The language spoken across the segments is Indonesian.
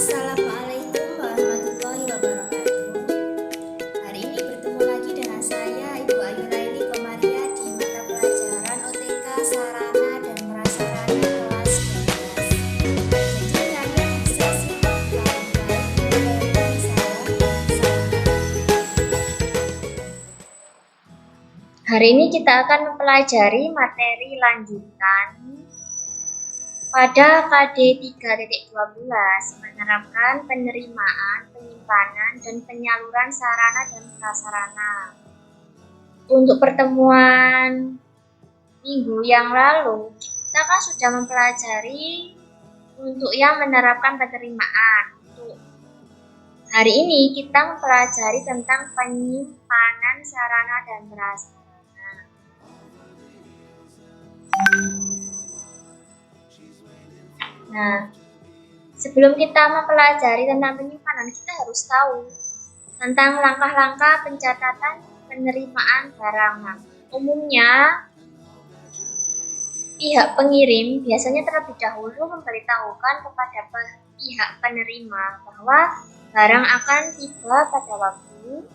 Assalamualaikum warahmatullahi wabarakatuh. Hari ini bertemu lagi dengan saya Ibu Ayu Laili Komaria di mata pelajaran OTK Sarana dan Prasarana kelas 12. Jadi kalian bisa simak baik-baik dari saya. Hari ini kita akan mempelajari materi lanjutan pada KD 3.12 menerapkan penerimaan, penyimpanan, dan penyaluran sarana dan prasarana. Untuk pertemuan minggu yang lalu, kita kan sudah mempelajari untuk yang menerapkan penerimaan. Untuk hari ini kita mempelajari tentang penyimpanan sarana dan prasarana. Nah, sebelum kita mempelajari tentang penyimpanan, kita harus tahu tentang langkah-langkah pencatatan penerimaan barang. Nah, umumnya, pihak pengirim biasanya terlebih dahulu memberitahukan kepada pihak penerima bahwa barang akan tiba pada waktu,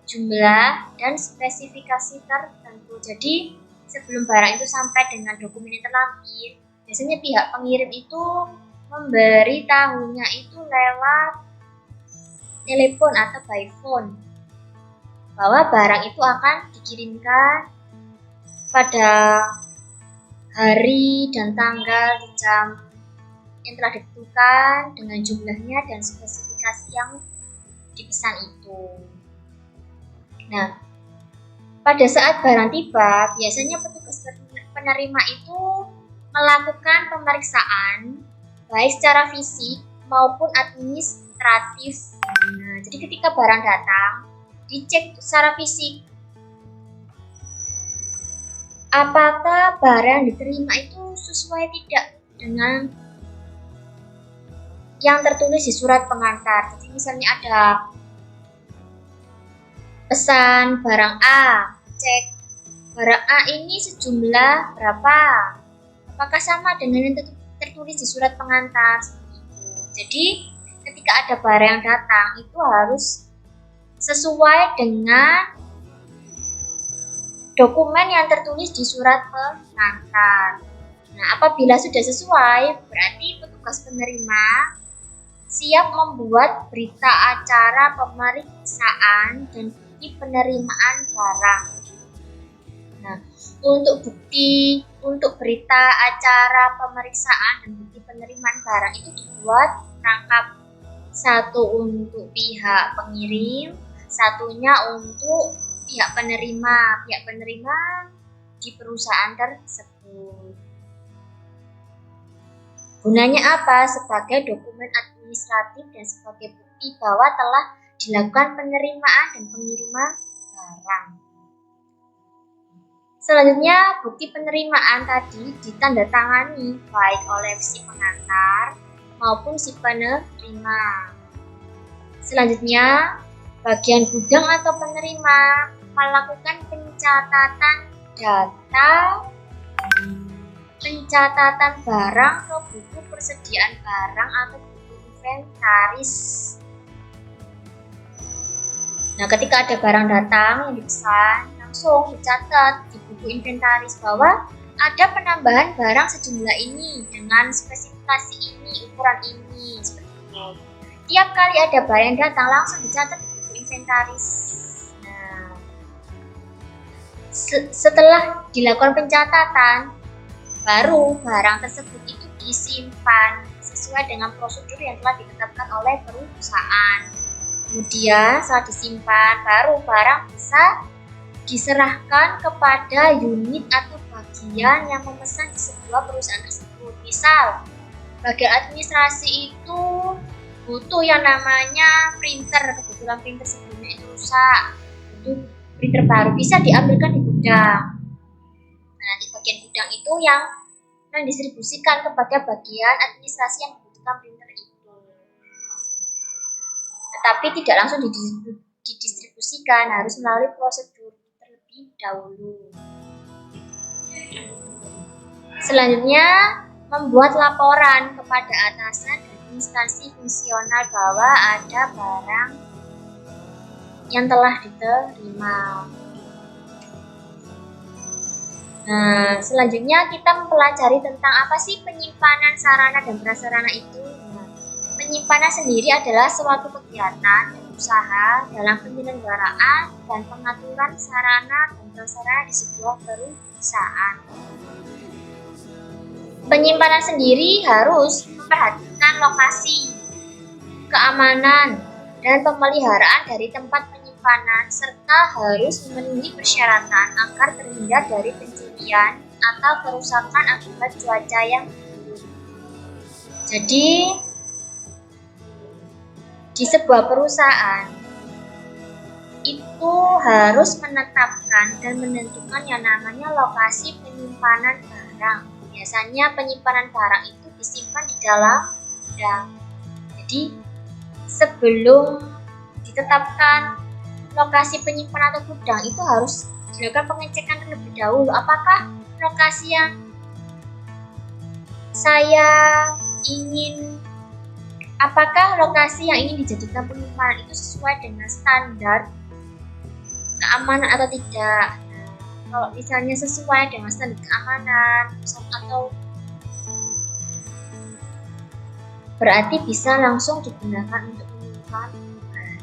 jumlah, dan spesifikasi tertentu. Jadi, sebelum barang itu sampai dengan dokumen yang terlampir, biasanya pihak pengirim itu memberi tahunya itu lewat telepon atau by phone bahwa barang itu akan dikirimkan pada hari dan tanggal di jam yang telah ditentukan dengan jumlahnya dan spesifikasi yang dipesan itu. Nah, pada saat barang tiba, biasanya petugas penerima itu melakukan pemeriksaan baik secara fisik maupun administratif. Nah, jadi ketika barang datang, dicek secara fisik apakah barang diterima itu sesuai tidak dengan yang tertulis di surat pengantar. Jadi misalnya ada pesan barang A, cek barang A ini sejumlah berapa, apakah sama dengan yang tertulis di surat pengantar. Jadi ketika ada barang yang datang itu harus sesuai dengan dokumen yang tertulis di surat pengantar. Nah, apabila sudah sesuai, berarti petugas penerima siap membuat berita acara pemeriksaan dan bukti penerimaan barang. Nah, untuk berita acara pemeriksaan dan bukti penerimaan barang itu dibuat rangkap, satu untuk pihak pengirim, satunya untuk pihak penerima di perusahaan tersebut. Gunanya apa? Sebagai dokumen administratif dan sebagai bukti bahwa telah dilakukan penerimaan dan pengiriman barang. Selanjutnya, bukti penerimaan tadi ditandatangani baik oleh si pengantar maupun si penerima. Selanjutnya, bagian gudang atau penerima melakukan pencatatan data, pencatatan barang ke buku persediaan barang atau buku inventaris. Nah, ketika ada barang datang yang dipesan, langsung dicatat di buku inventaris bahwa ada penambahan barang sejumlah ini dengan spesifikasi ini, ukuran ini, seperti itu. Tiap kali ada barang yang datang langsung dicatat di buku inventaris. Nah, setelah dilakukan pencatatan, baru barang tersebut itu disimpan sesuai dengan prosedur yang telah ditetapkan oleh perusahaan. Kemudian saat disimpan, baru barang bisa diserahkan kepada unit atau bagian yang memesan di sebuah perusahaan tersebut. Misal, bagian administrasi itu butuh yang namanya printer, kebetulan printer sebelumnya itu rusak, butuh printer baru, bisa diambilkan di gudang. Nah, nanti bagian gudang itu yang mendistribusikan kepada bagian administrasi yang membutuhkan printer itu. Tetapi tidak langsung didistribusikan, harus melalui prosedur terlebih dahulu. Selanjutnya, membuat laporan kepada atasan dan instansi fungsional bahwa ada barang yang telah diterima. Nah, selanjutnya kita mempelajari tentang apa sih penyimpanan sarana dan prasarana itu. Nah, penyimpanan sendiri adalah suatu kegiatan dan usaha dalam penyelenggaraan dan pengaturan sarana dan prasarana di sebuah perusahaan. Penyimpanan sendiri harus memperhatikan lokasi, keamanan, dan pemeliharaan dari tempat penyimpanan serta harus memenuhi persyaratan agar terhindar dari pencurian atau kerusakan akibat cuaca yang buruk. Jadi, di sebuah perusahaan itu harus menetapkan dan menentukan yang namanya lokasi penyimpanan barang. Biasanya penyimpanan barang itu disimpan di dalam gudang. Jadi, sebelum ditetapkan lokasi penyimpanan atau gudang itu harus dilakukan pengecekan terlebih dahulu. Apakah lokasi yang ingin dijadikan penyimpanan itu sesuai dengan standar keamanan atau tidak? Kalau misalnya sesuai dengan standar keamanan atau berarti bisa langsung digunakan untuk menyimpan barang.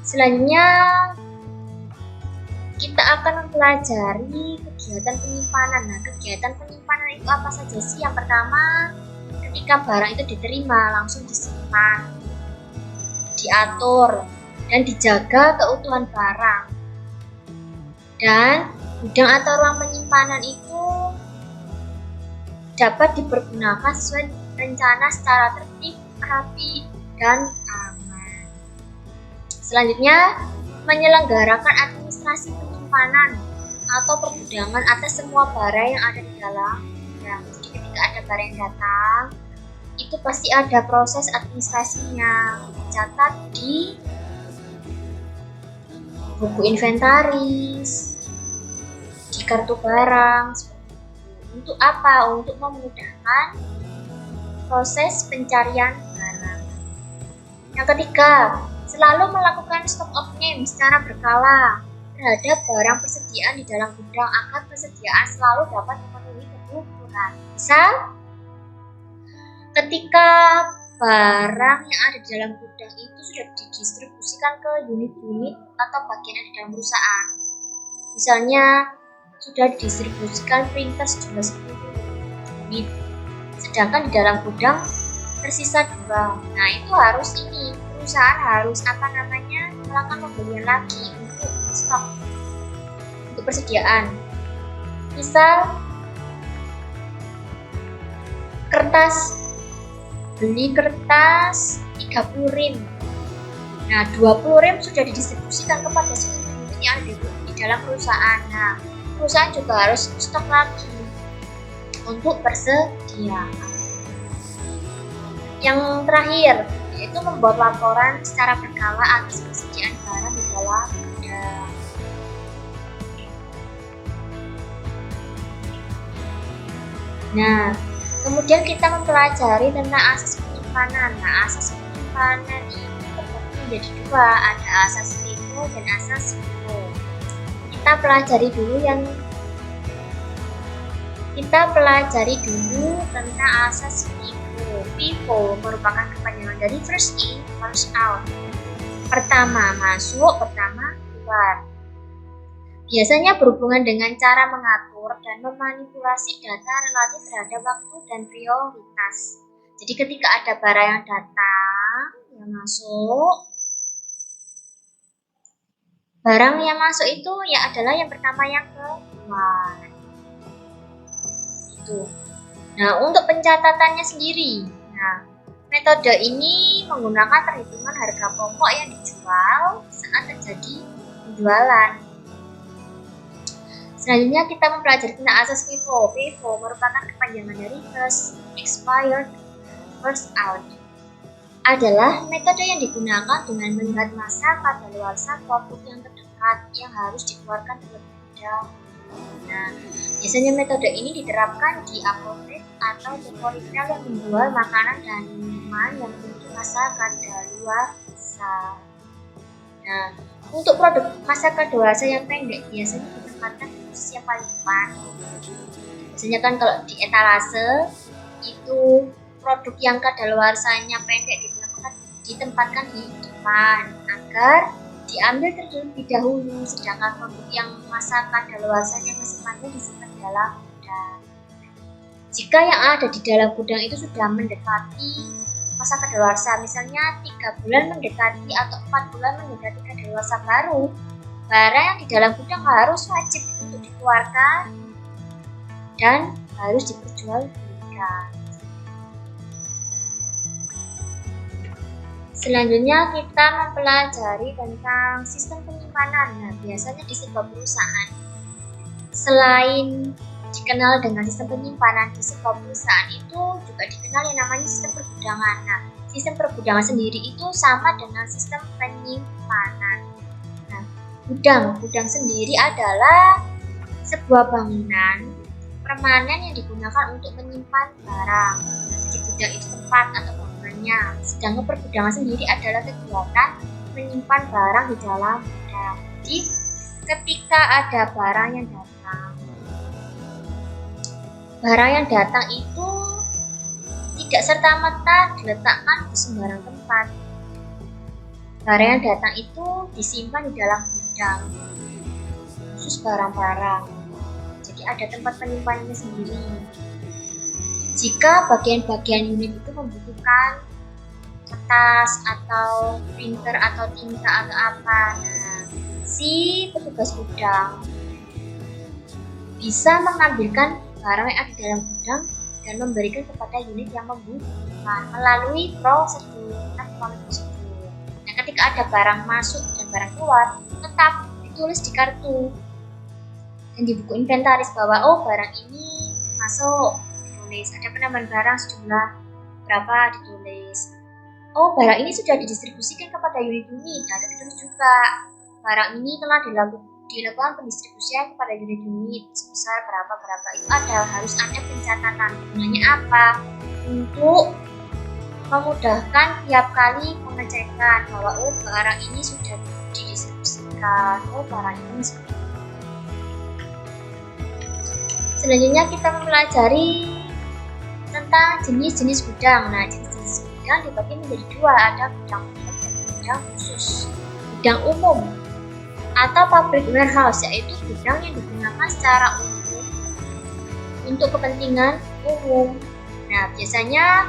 Selanjutnya kita akan mempelajari kegiatan penyimpanan. Nah, kegiatan penyimpanan itu apa saja sih? Yang pertama, ketika barang itu diterima langsung disimpan, diatur, dan dijaga keutuhan barang. Dan gudang atau ruang penyimpanan itu dapat dipergunakan sesuai rencana secara tertib, rapi, dan aman. Selanjutnya, menyelenggarakan administrasi penyimpanan atau pergudangan atas semua barang yang ada di dalam gudang. Jadi ketika ada barang yang datang, itu pasti ada proses administrasinya, dicatat di buku inventaris, di kartu barang. Untuk apa? Untuk memudahkan proses pencarian barang. Yang ketiga, selalu melakukan stock of name secara berkala terhadap barang persediaan di dalam gudang agar persediaan selalu dapat memenuhi kebutuhan. Misal, ketika barang yang ada di dalam gudang itu sudah didistribusikan ke unit-unit atau bagian yang di dalam perusahaan. Misalnya, sudah didistribusikan printer sejumlah 10 unit, sedangkan di dalam gudang tersisa 2. Nah, itu harus perusahaan harus melakukan pembelian lagi untuk stok, untuk persediaan. Misal, beli kertas 30 rim. Nah, 20 rim sudah didistribusikan kepada seluruh unit yang ada di dalam perusahaan. Nah, perusahaan juga harus stok lagi untuk persediaan. Yang terakhir, yaitu membuat laporan secara berkala atas persediaan barang di dalam gudang. Nah, kemudian kita mempelajari tentang asas penyimpanan. Nah, asas penyimpanan ini terbagi menjadi 2, ada asas FIFO dan asas FIFO. Kita pelajari dulu tentang asas FIFO. FIFO merupakan kepanjangan dari first in, first out. Pertama masuk, pertama keluar. Biasanya berhubungan dengan cara mengatur dan memanipulasi data relatif terhadap waktu dan prioritas. Jadi ketika ada barang yang datang, yang masuk, barang yang masuk itu ya adalah yang pertama yang keluar. Itu. Nah, untuk pencatatannya sendiri, metode ini menggunakan perhitungan harga pokok yang dijual saat terjadi penjualan. Selanjutnya kita mempelajari tentang asas FIFO. FIFO merupakan kepanjangan dari first expired, first out. Adalah metode yang digunakan dengan melihat masa kadaluarsa produk yang terdekat yang harus dikeluarkan terlebih dahulu. Nah, biasanya metode ini diterapkan di apotek atau toko retail yang menjual makanan dan minuman yang memiliki masa kadaluarsa. Nah, untuk produk masa kadaluarsa yang pendek biasanya ditempatkan di posisi yang paling depan. Biasanya kan kalau di etalase itu produk yang kadaluarsanya pendek ditempatkan di depan agar diambil terlebih dahulu, sedangkan produk yang masa kadaluarsanya masih panjang disimpan di dalam gudang. Jika yang ada di dalam gudang itu sudah mendekati masa kadaluarsa, misalnya 3 bulan mendekati atau 4 bulan mendekati kadaluarsa baru, barang yang di dalam gudang harus wajib untuk dikeluarkan dan harus diperjualbelikan. Selanjutnya kita mempelajari tentang sistem penyimpanan. Nah, biasanya di sebuah perusahaan, selain dikenal dengan sistem penyimpanan, di sebuah perusahaan itu juga dikenal yang namanya sistem pergudangan. Nah, sistem pergudangan sendiri itu sama dengan sistem penyimpanan. Nah, gudang sendiri adalah sebuah bangunan permanen yang digunakan untuk menyimpan barang. Jadi gudang itu tempat atau bangunannya. Sedangkan pergudangan sendiri adalah kegiatan menyimpan barang di dalam gudang. Jadi ketika ada barang yang datang itu tidak serta-merta diletakkan di sembarang tempat. Barang yang datang itu disimpan di dalam gudang, khusus barang-barang. Jadi ada tempat penyimpanannya sendiri. Jika bagian-bagian unit itu membutuhkan kertas atau printer atau tinta atau apa, nah, si petugas gudang bisa mengambilkan barang yang ada di dalam gudang dan memberikan kepada unit yang membutuhkan melalui prosedur. Nah, ketika ada barang masuk dan barang keluar, tetap ditulis di kartu dan di buku inventaris bahwa oh barang ini masuk, ditulis. Ada penambahan barang sejumlah berapa, ditulis. Oh barang ini sudah didistribusikan kepada unit-unit, nah ditulis juga barang ini telah dilakukan pendistribusian kepada unit-unit sebesar berapa. Itu harus ada pencatatan. Gunanya apa? Untuk memudahkan tiap kali pengecekan bahwa oh barang ini sudah didistribusikan, oh barang ini sudah. Selanjutnya kita mempelajari tentang jenis-jenis gudang. Nah, jenis-jenis gudang dibagi menjadi dua, ada gudang umum dan gudang khusus. Gudang umum atau public warehouse yaitu gudang yang digunakan secara umum untuk kepentingan umum. Nah, biasanya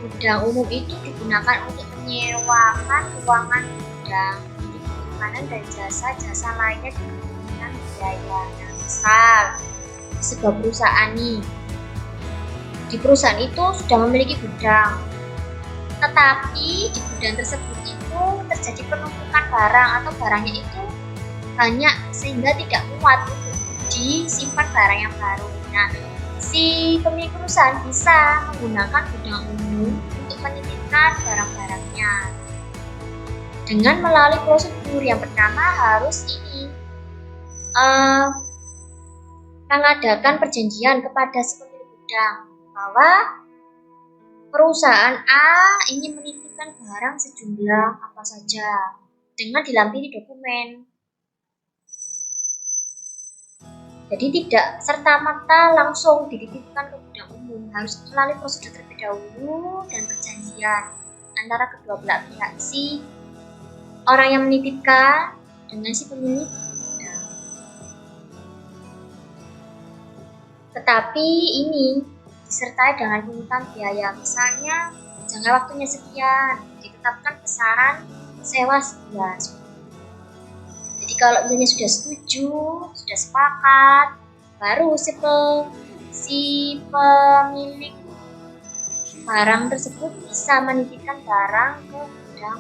gudang umum itu digunakan untuk menyewakan ruangan gudang untuk penyimpanan dan jasa-jasa lainnya dengan biaya. Nah, misal di sebuah perusahaan nih, di perusahaan itu sudah memiliki gudang, tetapi di gudang tersebut itu terjadi penumpukan barang atau barangnya itu banyak sehingga tidak muat untuk disimpan barang yang baru. Nah, si pemilik perusahaan bisa menggunakan gudang umum untuk menitipkan barang-barangnya dengan melalui prosedur. Yang pertama harus mengadakan perjanjian kepada si pemilik gudang bahwa perusahaan A ingin menitipkan barang sejumlah apa saja dengan dilampiri dokumen. Jadi tidak serta-merta langsung dititipkan ke gudang umum, harus melalui prosedur terlebih dahulu dan perjanjian antara kedua belah pihak, si orang yang menitipkan dengan si pemilik gudang. Tetapi ini disertai dengan pungutan biaya, misalnya jangka waktunya sekian, ditetapkan besaran sewa sekian. Jadi kalau misalnya sudah setuju, sudah sepakat, baru si pemilik barang tersebut bisa menitipkan barang ke gudang.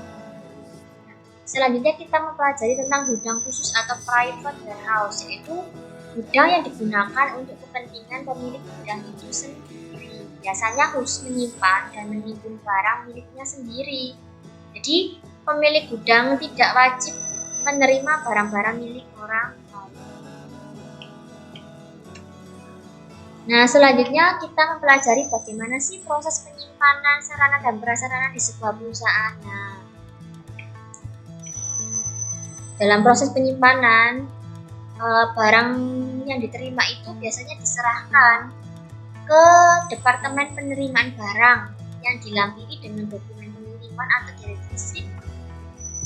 Selanjutnya kita mempelajari tentang gudang khusus atau private warehouse, yaitu gudang yang digunakan untuk kepentingan pemilik gudang itu sendiri. Biasanya khusus menyimpan dan menimbun barang miliknya sendiri. Jadi pemilik gudang tidak wajib menerima barang-barang milik orang lain. Nah, selanjutnya kita mempelajari bagaimana sih proses penyimpanan sarana dan prasarana di sebuah perusahaan. Nah, dalam proses penyimpanan, barang yang diterima itu biasanya diserahkan ke Departemen Penerimaan Barang yang dilampiri dengan dokumen pengiriman atau receipt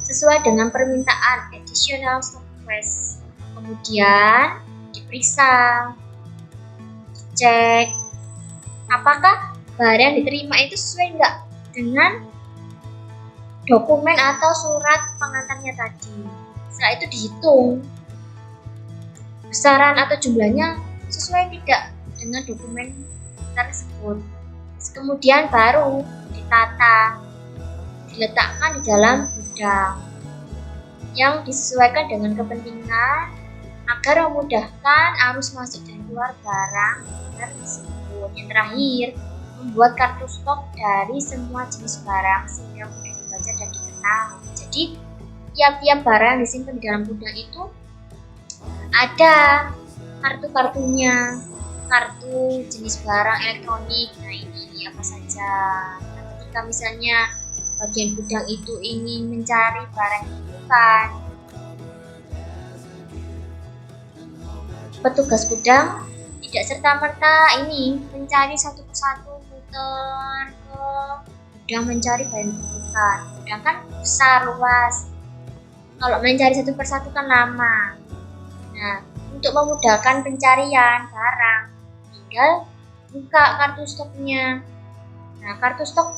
sesuai dengan permintaan additional stock request. Kemudian diperiksa, cek apakah barang yang diterima itu sesuai enggak dengan dokumen atau surat pengantarnya tadi. Setelah itu dihitung besaran atau jumlahnya sesuai tidak dengan dokumen tersebut. Kemudian baru ditata, diletakkan di dalam gudang yang disesuaikan dengan kepentingan agar memudahkan arus masuk dan keluar barang tersebut. Yang terakhir, membuat kartu stok dari semua jenis barang sehingga mudah dibaca dan diketahui. Jadi tiap-tiap barang yang disimpan di dalam gudang itu ada kartu-kartunya, kartu jenis barang elektronik. Nah, ini apa saja. Nah, ketika misalnya bagian gudang itu ingin mencari barang yang bukan, petugas gudang tidak serta-merta ini mencari satu persatu, muter ke gudang mencari barang yang bukan. Gudang kan besar, luas. Kalau mencari satu persatu kan lama. Nah, untuk memudahkan pencarian barang, tinggal buka kartu stoknya. Nah, kartu stok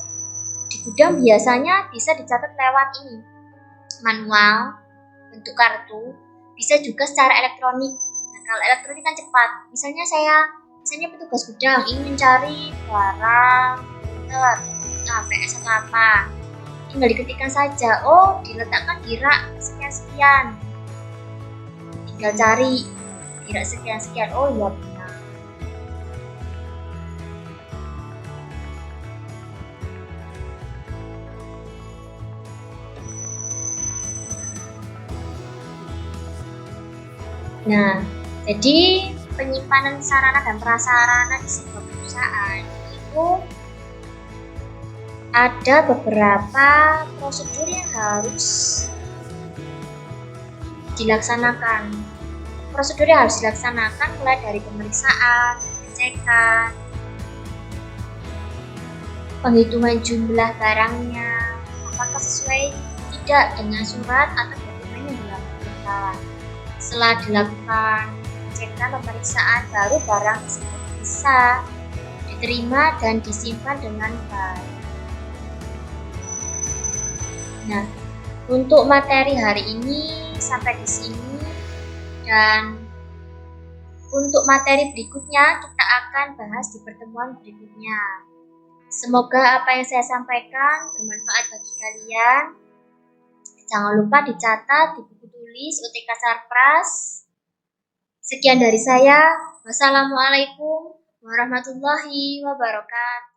di gudang biasanya bisa dicatat lewat ini, manual, bentuk kartu, bisa juga secara elektronik. Nah, kalau elektronik kan cepat. Misalnya petugas gudang ingin mencari barang printer, PS atau apa, tinggal diketikkan saja. Oh, diletakkan di rak sekian-sekian. Tinggal cari tidak sekian-sekian. Oh iya benar. Nah, jadi penyimpanan sarana dan prasarana di sebuah perusahaan itu ada beberapa prosedur yang harus dilaksanakan. Prosedur yang harus dilaksanakan mulai dari pemeriksaan, pengecekan, penghitungan jumlah barangnya, apakah sesuai tidak dengan surat atau dokumen yang dilakukan. Setelah dilakukan pengecekan pemeriksaan, baru barang tersebut bisa diterima dan disimpan dengan baik. Nah, untuk materi hari ini sampai di sini. Dan untuk materi berikutnya kita akan bahas di pertemuan berikutnya. Semoga apa yang saya sampaikan bermanfaat bagi kalian. Jangan lupa dicatat di buku tulis UTK Sarpras. Sekian dari saya. Wassalamualaikum warahmatullahi wabarakatuh.